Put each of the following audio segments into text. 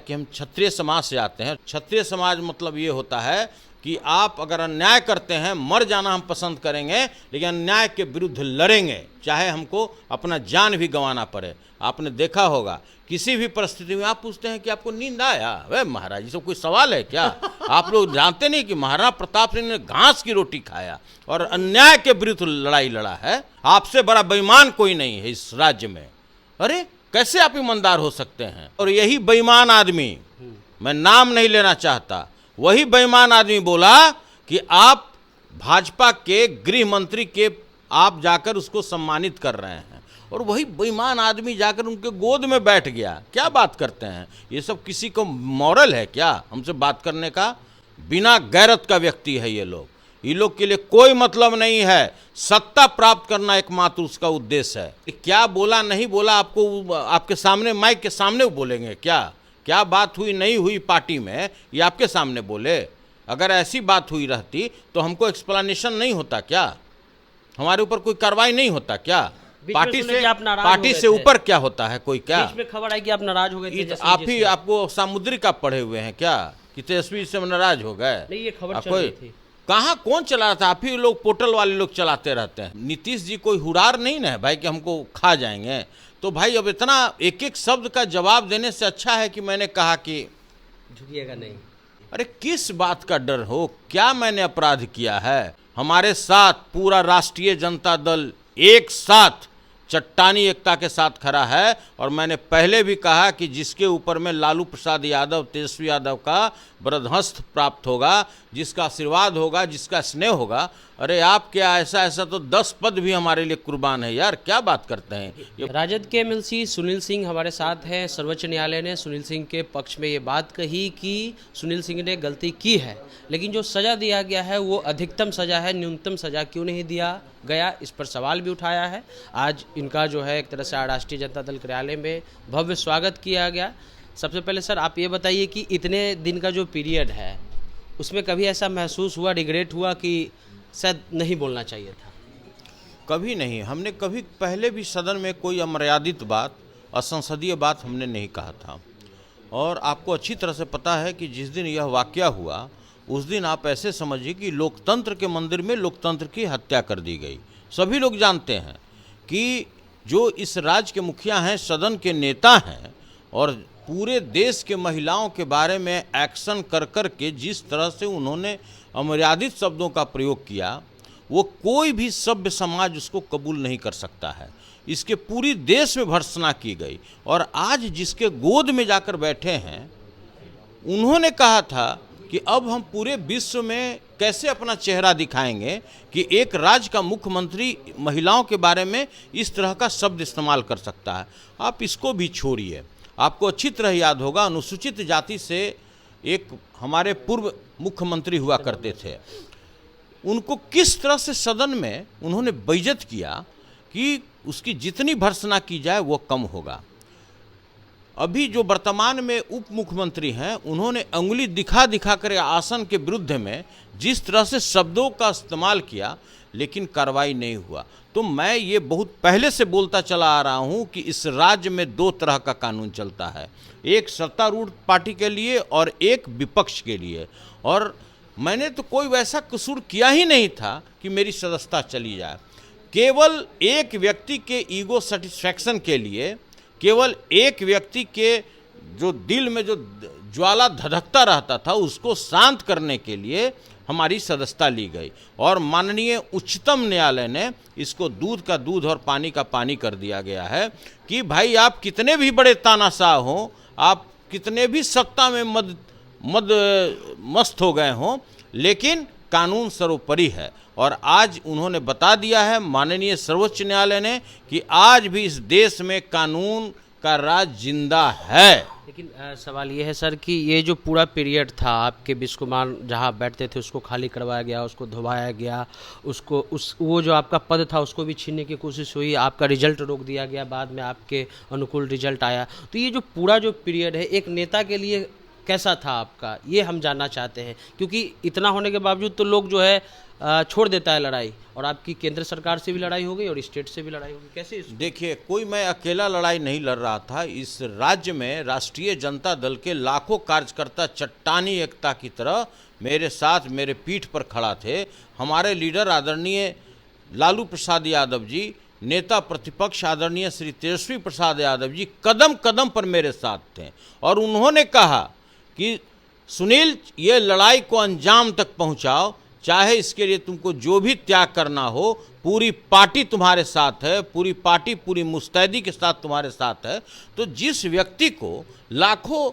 कि हम क्षत्रिय समाज से आते हैं। क्षत्रिय समाज मतलब ये होता है कि आप अगर अन्याय करते हैं, मर जाना हम पसंद करेंगे, लेकिन अन्याय के विरुद्ध लड़ेंगे, चाहे हमको अपना जान भी गंवाना पड़े। आपने देखा होगा किसी भी परिस्थिति में आप पूछते हैं कि आपको नींद आया? वे महाराज, ये सब कोई सवाल है क्या? आप लोग जानते नहीं कि महाराणा प्रताप सिंह ने घास की रोटी खाया और अन्याय के विरुद्ध लड़ाई लड़ा है। आपसे बड़ा बेईमान कोई नहीं है इस राज्य में। अरे कैसे आप ईमानदार हो सकते हैं? और यही बेईमान आदमी, मैं नाम नहीं लेना चाहता, वही बेईमान आदमी बोला कि आप भाजपा के गृह मंत्री के आप जाकर उसको सम्मानित कर रहे हैं, और वही बेईमान आदमी जाकर उनके गोद में बैठ गया। क्या बात करते हैं? ये सब किसी को मॉरल है क्या हमसे बात करने का? बिना गैरत का व्यक्ति है ये लोग। ये लोग के लिए कोई मतलब नहीं है, सत्ता प्राप्त करना एकमात्र उसका उद्देश्य है। क्या बोला नहीं बोला आपको आपके सामने, माइक के सामने बोलेंगे क्या? क्या बात हुई नहीं हुई पार्टी में, ये आपके सामने बोले। अगर ऐसी बात हुई रहती तो हमको एक्सप्लेनेशन नहीं होता क्या? हमारे ऊपर कोई कार्रवाई नहीं होता क्या? पार्टी से ऊपर क्या होता है कोई? क्या बीच में खबर आई कि आप नाराज हो गए थे? आप ही आपको सामुद्रिक आप पढ़े हुए हैं क्या कि तेजस्वी से नाराज हो गए? नहीं, ये खबर चल रही थी। कहाँ कौन चला रहा था? आप ही लोग, पोर्टल वाले लोग चलाते रहते हैं। नीतीश जी कोई हुरार नहीं ना है भाई कि हमको खा जाएंगे। तो भाई अब इतना एक एक शब्द का जवाब देने से अच्छा है कि मैंने कहा कि झुकिएगा नहीं। अरे किस बात का डर हो? क्या मैंने अपराध किया है? हमारे साथ पूरा राष्ट्रीय जनता दल एक साथ चट्टानी एकता के साथ खड़ा है। और मैंने पहले भी कहा कि जिसके ऊपर में लालू प्रसाद यादव, तेजस्वी यादव का बरदहस्त प्राप्त होगा, जिसका आशीर्वाद होगा, जिसका स्नेह होगा, अरे आप क्या ऐसा तो 10 पद भी हमारे लिए कुर्बान है यार। क्या बात करते हैं? राजद के एमएलसी सुनील सिंह हमारे साथ हैं। सर्वोच्च न्यायालय ने सुनील सिंह के पक्ष में ये बात कही कि सुनील सिंह ने गलती की है, लेकिन जो सज़ा दिया गया है वो अधिकतम सज़ा है, न्यूनतम सज़ा क्यों नहीं दिया गया, इस पर सवाल भी उठाया है। आज इनका जो है एक तरह से राष्ट्रीय जनता दल कार्यालय में भव्य स्वागत किया गया। सबसे पहले सर आप ये बताइए कि इतने दिन का जो पीरियड है उसमें कभी ऐसा महसूस हुआ, रिग्रेट हुआ कि शायद नहीं बोलना चाहिए था? कभी नहीं। हमने कभी पहले भी सदन में कोई अमर्यादित बात, असंसदीय बात हमने नहीं कहा था। और आपको अच्छी तरह से पता है कि जिस दिन यह वाकया हुआ उस दिन आप ऐसे समझिए कि लोकतंत्र के मंदिर में लोकतंत्र की हत्या कर दी गई। सभी लोग जानते हैं कि जो इस राज्य के मुखिया हैं, सदन के नेता हैं, और पूरे देश के महिलाओं के बारे में एक्शन कर कर के जिस तरह से उन्होंने अमर्यादित शब्दों का प्रयोग किया, वो कोई भी सभ्य समाज उसको कबूल नहीं कर सकता है। इसके पूरी देश में भर्त्सना की गई। और आज जिसके गोद में जाकर बैठे हैं, उन्होंने कहा था कि अब हम पूरे विश्व में कैसे अपना चेहरा दिखाएंगे कि एक राज्य का मुख्यमंत्री महिलाओं के बारे में इस तरह का शब्द इस्तेमाल कर सकता है। आप इसको भी छोड़िए। आपको अच्छी तरह याद होगा, अनुसूचित जाति से एक हमारे पूर्व मुख्यमंत्री हुआ करते थे, उनको किस तरह से सदन में उन्होंने बेइज्जत किया कि उसकी जितनी भर्त्सना की जाए वो कम होगा। अभी जो वर्तमान में उप मुख्यमंत्री हैं, उन्होंने अंगुली दिखा दिखा कर आसन के विरुद्ध में जिस तरह से शब्दों का इस्तेमाल किया, लेकिन कार्रवाई नहीं हुआ। तो मैं ये बहुत पहले से बोलता चला आ रहा हूँ कि इस राज्य में 2 तरह का कानून चलता है, एक सत्तारूढ़ पार्टी के लिए और एक विपक्ष के लिए। और मैंने तो कोई वैसा कसूर किया ही नहीं था कि मेरी सदस्यता चली जाए। केवल एक व्यक्ति के ईगो सेटिस्फैक्शन के लिए, केवल एक व्यक्ति के जो दिल में जो ज्वाला धधकता रहता था उसको शांत करने के लिए हमारी सदस्यता ली गई। और माननीय उच्चतम न्यायालय ने इसको दूध का दूध और पानी का पानी कर दिया गया है कि भाई आप कितने भी बड़े तानाशाह हों, आप कितने भी सत्ता में मस्त हो गए हों, लेकिन कानून सर्वोपरि है। और आज उन्होंने बता दिया है माननीय सर्वोच्च न्यायालय ने कि आज भी इस देश में कानून का राज जिंदा है। लेकिन सवाल ये है सर कि ये जो पूरा पीरियड था, आपके विश्व कुमार जहाँ बैठते थे उसको खाली करवाया गया, उसको धोवाया गया, उसको वो जो आपका पद था उसको भी छीनने की कोशिश हुई, आपका रिजल्ट रोक दिया गया, बाद में आपके अनुकूल रिजल्ट आया। तो ये जो पूरा जो पीरियड है एक नेता के लिए कैसा था आपका, ये हम जानना चाहते हैं। क्योंकि इतना होने के बावजूद तो लोग जो है छोड़ देता है लड़ाई, और आपकी केंद्र सरकार से भी लड़ाई हो गई और स्टेट से भी लड़ाई हो गई, कैसे देखिए, कोई मैं अकेला लड़ाई नहीं लड़ रहा था। इस राज्य में राष्ट्रीय जनता दल के लाखों कार्यकर्ता चट्टानी एकता की तरह मेरे साथ, मेरे पीठ पर खड़ा थे। हमारे लीडर आदरणीय लालू प्रसाद यादव जी, नेता प्रतिपक्ष आदरणीय श्री तेजस्वी प्रसाद यादव जी कदम कदम पर मेरे साथ थे, और उन्होंने कहा कि सुनील, ये लड़ाई को अंजाम तक पहुंचाओ, चाहे इसके लिए तुमको जो भी त्याग करना हो, पूरी पार्टी तुम्हारे साथ है, पूरी पार्टी पूरी मुस्तैदी के साथ तुम्हारे साथ है। तो जिस व्यक्ति को लाखों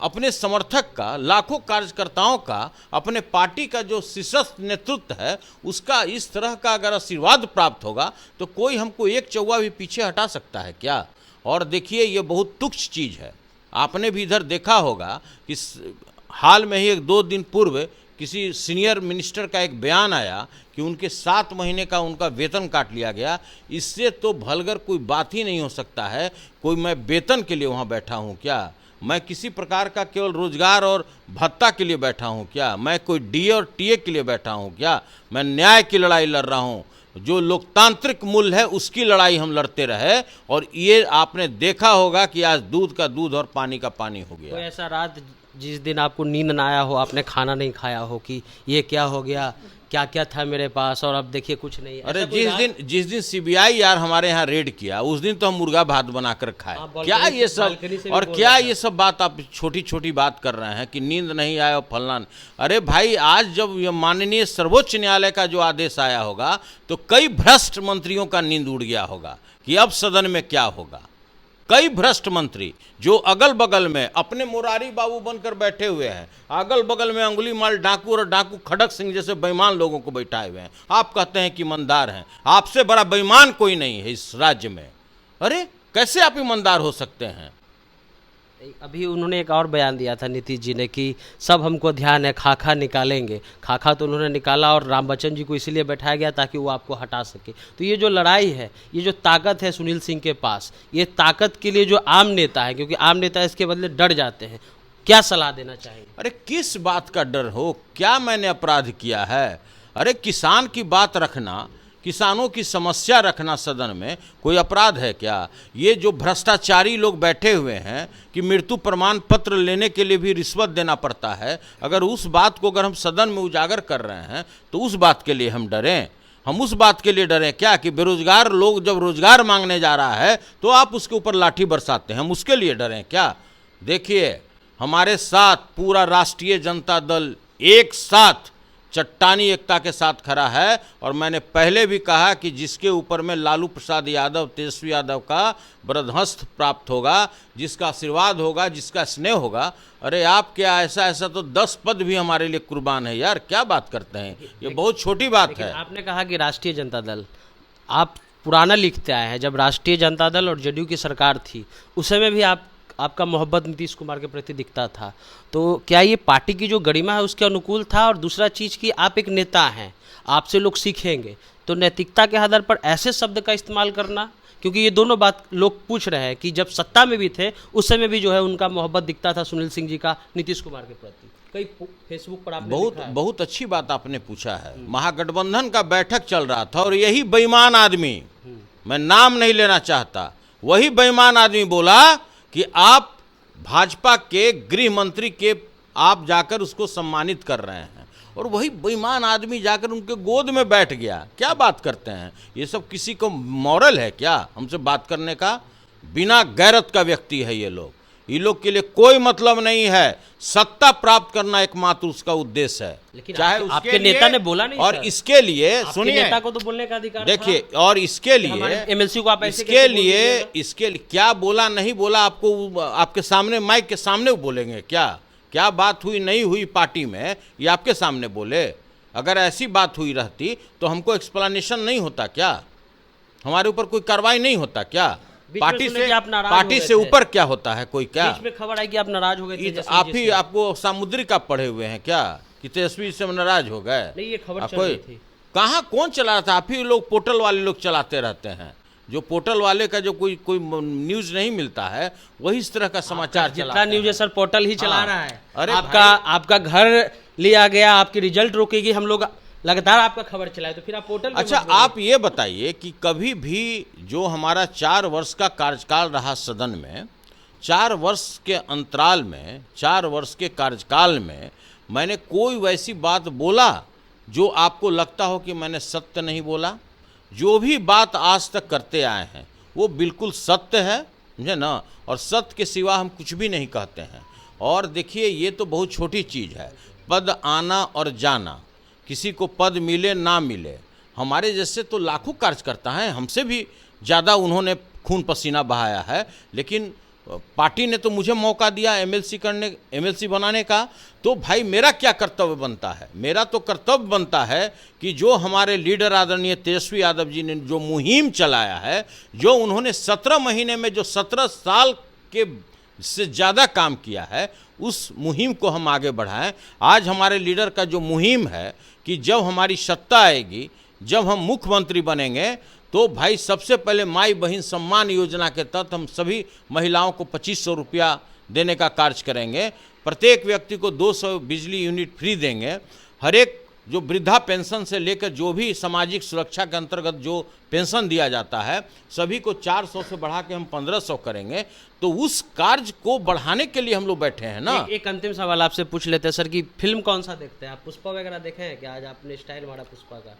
अपने समर्थक का, लाखों कार्यकर्ताओं का, अपने पार्टी का जो शीर्षस्थ नेतृत्व है, उसका इस तरह का अगर आशीर्वाद प्राप्त होगा तो कोई हमको एक चौवा भी पीछे हटा सकता है क्या? और देखिए, ये बहुत तुच्छ चीज़ है। आपने भी इधर देखा होगा कि हाल में ही 1-2 दिन पूर्व किसी सीनियर मिनिस्टर का एक बयान आया कि उनके 7 महीने का उनका वेतन काट लिया गया। इससे तो भलगर कोई बात ही नहीं हो सकता है। कोई मैं वेतन के लिए वहाँ बैठा हूँ क्या? मैं किसी प्रकार का केवल रोजगार और भत्ता के लिए बैठा हूँ क्या? मैं कोई डीए और टीए के लिए बैठा हूँ क्या? मैं न्याय की लड़ाई लड़ रहा हूँ। जो लोकतांत्रिक मूल्य है उसकी लड़ाई हम लड़ते रहे, और ये आपने देखा होगा कि आज दूध का दूध और पानी का पानी हो गया। कोई ऐसा रात जिस दिन आपको नींद ना आया हो, आपने खाना नहीं खाया हो कि ये क्या हो गया, क्या क्या था मेरे पास और अब देखिए कुछ नहीं? अरे जिस दिन सीबीआई यार हमारे यहाँ रेड किया, उस दिन तो हम मुर्गा भात बनाकर खाए। क्या ये सब, और क्या ये सब बात आप छोटी छोटी बात कर रहे हैं कि नींद नहीं आया और फलना? अरे भाई, आज जब ये माननीय सर्वोच्च न्यायालय का जो आदेश आया होगा तो कई भ्रष्ट मंत्रियों का नींद उड़ गया होगा कि अब सदन में क्या होगा। कई भ्रष्ट मंत्री जो अगल बगल में अपने मुरारी बाबू बनकर बैठे हुए हैं, अगल बगल में अंगुली माल डाकू और डाकू खड़क सिंह जैसे बेईमान लोगों को बैठाए हुए हैं। आप कहते हैं कि ईमानदार हैं। आपसे बड़ा बेईमान कोई नहीं है इस राज्य में। अरे कैसे आप ईमानदार हो सकते हैं? अभी उन्होंने एक और बयान दिया था नीतीश जी ने कि सब हमको ध्यान है, खाखा निकालेंगे। खाखा तो उन्होंने निकाला और राम बच्चन जी को इसीलिए बैठाया गया ताकि वो आपको हटा सके। तो ये जो लड़ाई है, ये जो ताकत है सुनील सिंह के पास, ये ताकत के लिए जो आम नेता है, क्योंकि आम नेता इसके बदले डर जाते हैं, क्या सलाह देना चाहिए? अरे किस बात का डर हो? क्या मैंने अपराध किया है? अरे किसान की बात रखना, किसानों की समस्या रखना सदन में कोई अपराध है क्या? ये जो भ्रष्टाचारी लोग बैठे हुए हैं कि मृत्यु प्रमाण पत्र लेने के लिए भी रिश्वत देना पड़ता है, अगर उस बात को अगर हम सदन में उजागर कर रहे हैं तो उस बात के लिए हम डरें? हम उस बात के लिए डरें क्या कि बेरोजगार लोग जब रोजगार मांगने जा रहा है तो आप उसके ऊपर लाठी बरसाते हैं? हम उसके लिए डरें क्या? देखिए, हमारे साथ पूरा राष्ट्रीय जनता दल एक साथ चट्टानी एकता के साथ खड़ा है। और मैंने पहले भी कहा कि जिसके ऊपर में लालू प्रसाद यादव, तेजस्वी यादव का बरदहस्त प्राप्त होगा, जिसका आशीर्वाद होगा, जिसका स्नेह होगा, अरे आप क्या, ऐसा तो 10 पद भी हमारे लिए कुर्बान है यार। क्या बात करते हैं? ये बहुत छोटी बात है। आपने कहा कि राष्ट्रीय जनता दल, आप पुराना लिखते आए हैं। जब राष्ट्रीय जनता दल और जेडीयू की सरकार थी उस समय भी आपका मोहब्बत नीतीश कुमार के प्रति दिखता था। तो क्या ये पार्टी की जो गरिमा है उसके अनुकूल था? और दूसरा चीज़ कि आप एक नेता हैं, आपसे लोग सीखेंगे, तो नैतिकता के आधार पर ऐसे शब्द का इस्तेमाल करना, क्योंकि ये दोनों बात लोग पूछ रहे हैं कि जब सत्ता में भी थे उस समय भी जो है उनका मोहब्बत दिखता था सुनील सिंह जी का नीतीश कुमार के प्रति। कई फेसबुक पर आपने बहुत अच्छी बात आपने पूछा है। महागठबंधन का बैठक चल रहा था और यही बेईमान आदमी, मैं नाम नहीं लेना चाहता, वही बेईमान आदमी बोला कि आप भाजपा के गृह मंत्री के आप जाकर उसको सम्मानित कर रहे हैं, और वही बेईमान आदमी जाकर उनके गोद में बैठ गया। क्या बात करते हैं? ये सब किसी को मॉरल है क्या हमसे बात करने का? बिना गैरत का व्यक्ति है ये लोग। ये लोग के लिए कोई मतलब नहीं है, सत्ता प्राप्त करना एकमात्र उसका उद्देश्य है। लेकिन चाहे आपके नेता ने बोला नहीं, और इसके लिए सुनिए, नेता को तो बोलने का अधिकार देखिए, और इसके लिए एमएलसी को आप ऐसे इसके लिए क्या बोला नहीं बोला, आपको आपके सामने माइक के सामने बोलेंगे क्या? क्या बात हुई नहीं हुई पार्टी में ये आपके सामने बोले? अगर ऐसी बात हुई रहती तो हमको एक्सप्लेनेशन नहीं होता क्या? हमारे ऊपर कोई कार्रवाई नहीं होता क्या? पार्टी से ऊपर क्या होता है कोई? क्या बीच में खबर आई कि आप नाराज हो गए थे? आप ही आपको सामुद्रिक आप पढ़े हुए हैं क्या कि तेजस्वी से नाराज हो गए? नहीं, ये खबर चल रही थी। कहाँ कौन चला रहा था? आप ही लोग पोर्टल वाले लोग चलाते रहते हैं। जो पोर्टल वाले का जो कोई कोई न्यूज़ नहीं मिलता है, वही इस तरह का समाचार जितना न्यूज है सर पोर्टल ही चला हाँ। रहा है। अरे आपका घर लिया गया, आपकी रिजल्ट रोकेगी, हम लोग लगातार आपका खबर चलाए, तो फिर आप पोर्टल पे अच्छा मत बोलिए। आप ये बताइए कि कभी भी जो हमारा 4 वर्ष का कार्यकाल रहा सदन में, 4 वर्ष के अंतराल में, 4 वर्ष के कार्यकाल में मैंने कोई वैसी बात बोला जो आपको लगता हो कि मैंने सत्य नहीं बोला? जो भी बात आज तक करते आए हैं वो बिल्कुल सत्य है, समझे ना, और सत्य के सिवा हम कुछ भी नहीं कहते हैं। और देखिए ये तो बहुत छोटी चीज़ है, पद आना और जाना, किसी को पद मिले ना मिले, हमारे जैसे तो लाखों कार्यकर्ता हैं, हमसे भी ज़्यादा उन्होंने खून पसीना बहाया है, लेकिन पार्टी ने तो मुझे मौका दिया एमएलसी बनाने का। तो भाई मेरा क्या कर्तव्य बनता है? मेरा तो कर्तव्य बनता है कि जो हमारे लीडर आदरणीय तेजस्वी यादव जी ने जो मुहिम चलाया है, जो उन्होंने 17 महीने में जो 17 साल के से ज़्यादा काम किया है, उस मुहिम को हम आगे बढ़ाएं। आज हमारे लीडर का जो मुहिम है कि जब हमारी सत्ता आएगी, जब हम मुख्यमंत्री बनेंगे, तो भाई सबसे पहले माई बहन सम्मान योजना के तहत हम सभी महिलाओं को 2500 रुपया देने का कार्य करेंगे, प्रत्येक व्यक्ति को 200 बिजली यूनिट फ्री देंगे, हर एक जो वृद्धा पेंशन से लेकर जो भी सामाजिक सुरक्षा के अंतर्गत जो पेंशन दिया जाता है, सभी को 400 से बढ़ा के हम 1500 करेंगे। तो उस कार्य को बढ़ाने के लिए हम लोग बैठे हैं ना। एक अंतिम सवाल आपसे पूछ लेते हैं सर कि फिल्म कौन सा देखते हैं आप? पुष्पा वगैरह देखे हैं क्या? आज आपने स्टाइल मारा पुष्पा का।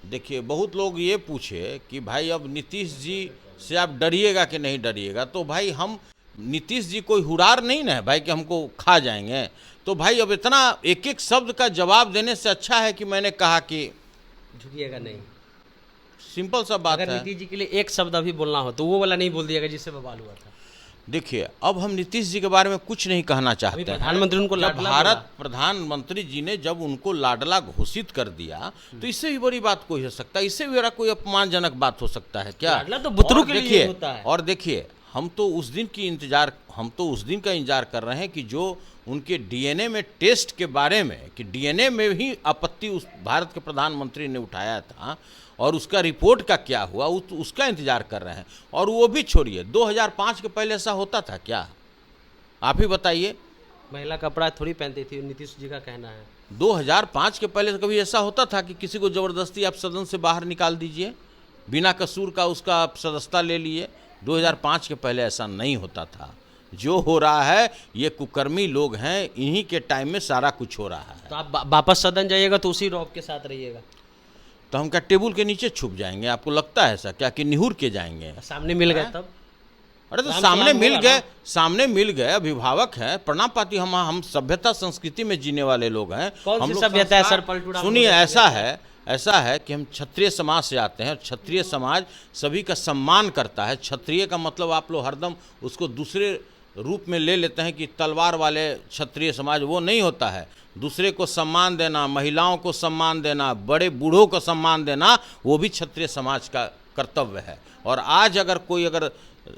देखिए बहुत लोग ये पूछे कि भाई अब नीतीश जी से आप डरिएगा कि नहीं डरिएगा, तो भाई हम नीतीश जी कोई हुरार नहीं ना है भाई कि हमको खा जाएंगे। तो भाई अब इतना एक एक शब्द का जवाब देने से अच्छा है कि मैंने कहा कि झुकिएगा नहीं। सिंपल सा बात अगर है। नीतीश जी के लिए एक शब्द अभी बोलना हो तो वो वाला नहीं बोल दिएगा जिससे बवाल हुआ था। देखिए अब हम नीतीश जी के बारे में कुछ नहीं कहना चाहते हैं। प्रधानमंत्री उनको जब लाडला भारत प्रधानमंत्री जी ने जब उनको लाडला घोषित कर दिया, तो इससे भी बड़ी बात कोई हो सकता है? इससे भी बड़ा कोई अपमानजनक बात हो सकता है क्या? लाडला तो बुतरू के लिए होता है। और देखिए हम तो उस दिन का इंतजार कर रहे हैं कि जो उनके डीएनए में टेस्ट के बारे में, कि डीएनए में ही आपत्ति उस भारत के प्रधानमंत्री ने उठाया था, और उसका रिपोर्ट का क्या हुआ उसका इंतजार कर रहे हैं। और वो भी छोड़िए, 2005 के पहले ऐसा होता था क्या? आप ही बताइए। महिला कपड़ा थोड़ी पहनती थी, नीतीश जी का कहना है। 2005 के पहले कभी ऐसा होता था कि किसी को ज़बरदस्ती आप सदन से बाहर निकाल दीजिए, बिना कसूर का उसका आप सदस्यता ले लिए? 2005 के पहले ऐसा नहीं होता था। जो हो रहा है ये कुकर्मी लोग हैं, इन्हीं के टाइम में सारा कुछ हो रहा है। तो आप वापस सदन जाइएगा तो उसी रौब के साथ रहिएगा। तो हम क्या टेबल के नीचे छुप जाएंगे? आपको लगता है ऐसा क्या कि निहुर के जाएंगे? सामने मिल गए तब? अरे तो राम सामने सलाम मिल होगा गए, सामने मिल गए, अभिभावक हैं, प्रणाम पाती। हम सभ्यता संस्कृति में जीने वाले लोग हैं। कौन हम सी लोग सभ्यता है संस्कार- सर? पलटूरा सुनिए, मुझे ऐसा है कि हम क्षत्रिय समाज से आते हैं, और क्षत्रिय समाज सभी का सम्मान करता है। क्षत्रिय का मतलब आप लोग हरदम उसको दूसरे रूप में ले लेते हैं कि तलवार वाले क्षत्रिय समाज, वो नहीं होता है। दूसरे को सम्मान देना, महिलाओं को सम्मान देना, बड़े बूढ़ों को सम्मान देना, वो भी क्षत्रिय समाज का कर्तव्य है। और आज अगर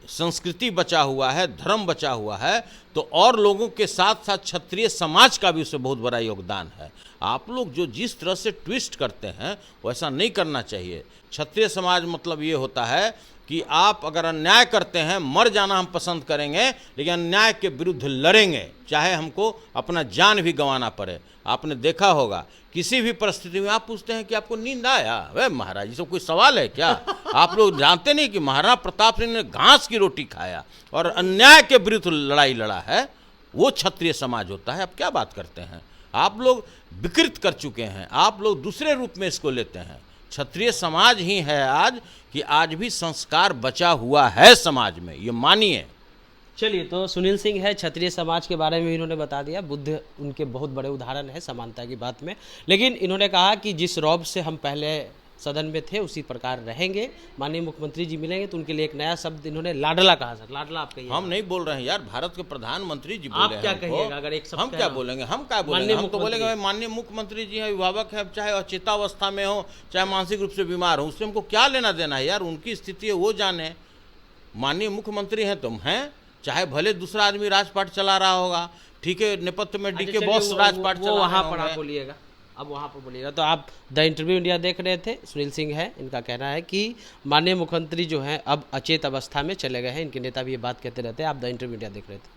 संस्कृति बचा हुआ है, धर्म बचा हुआ है, तो और लोगों के साथ साथ क्षत्रिय समाज का भी उसमें बहुत बड़ा योगदान है। आप लोग जो जिस तरह से ट्विस्ट करते हैं वैसा नहीं करना चाहिए। क्षत्रिय समाज मतलब ये होता है कि आप अगर अन्याय करते हैं, मर जाना हम पसंद करेंगे, लेकिन अन्याय के विरुद्ध लड़ेंगे, चाहे हमको अपना जान भी गंवाना पड़े। आपने देखा होगा किसी भी परिस्थिति में आप पूछते हैं कि आपको नींद आया? वे महाराज, ये सब कोई सवाल है क्या? आप लोग जानते नहीं कि महाराणा प्रताप सिंह ने घास की रोटी खाया और अन्याय के विरुद्ध लड़ाई लड़ा है? वो क्षत्रिय समाज होता है। आप क्या बात करते हैं? आप लोग विकृत कर चुके हैं, आप लोग दूसरे रूप में इसको लेते हैं। क्षत्रिय समाज ही है आज कि आज भी संस्कार बचा हुआ है समाज में, ये मानिए। चलिए, तो सुनील सिंह है, क्षत्रिय समाज के बारे में इन्होंने बता दिया। बुद्ध उनके बहुत बड़े उदाहरण है समानता की बात में। लेकिन इन्होंने कहा कि जिस रौब से हम पहले सदन में थे उसी प्रकार रहेंगे। माननीय मुख्यमंत्री जी मिलेंगे तो उनके लिए एक नया शब्द इन्होंने लाडला कहा। सर लाडला आप कहिए। हम नहीं बोल रहे हैं यार, भारत के प्रधानमंत्री जी बोले आप हैं क्या हमको। कहिएगा? अगर एक शब्द हम क्या बोलेंगे? हम क्या बोलेंगे? हम तो बोलेंगे भाई माननीय मुख्यमंत्री जी हैं, अभिभावक है, चाहे अचेतावस्था में हो, चाहे मानसिक रूप से बीमार हो, उससे हमको क्या लेना देना है यार? उनकी स्थिति है वो जाने। माननीय मुख्यमंत्री हैं तुम हैं, चाहे भले दूसरा आदमी राजपाट चला रहा होगा, ठीक है, नेपथ्य में डीके बॉस राजपाट चला वहाँ रहे पर आप होंगे। बोलिएगा। अब वहाँ पर बोलिएगा। तो आप द इंटरव्यू इंडिया देख रहे थे, सुनील सिंह है, इनका कहना है कि माननीय मुख्यमंत्री जो हैं अब अचेत अवस्था में चले गए हैं। इनके नेता भी ये बात कहते रहते हैं। आप द इंटरव्यू इंडिया देख रहे थे।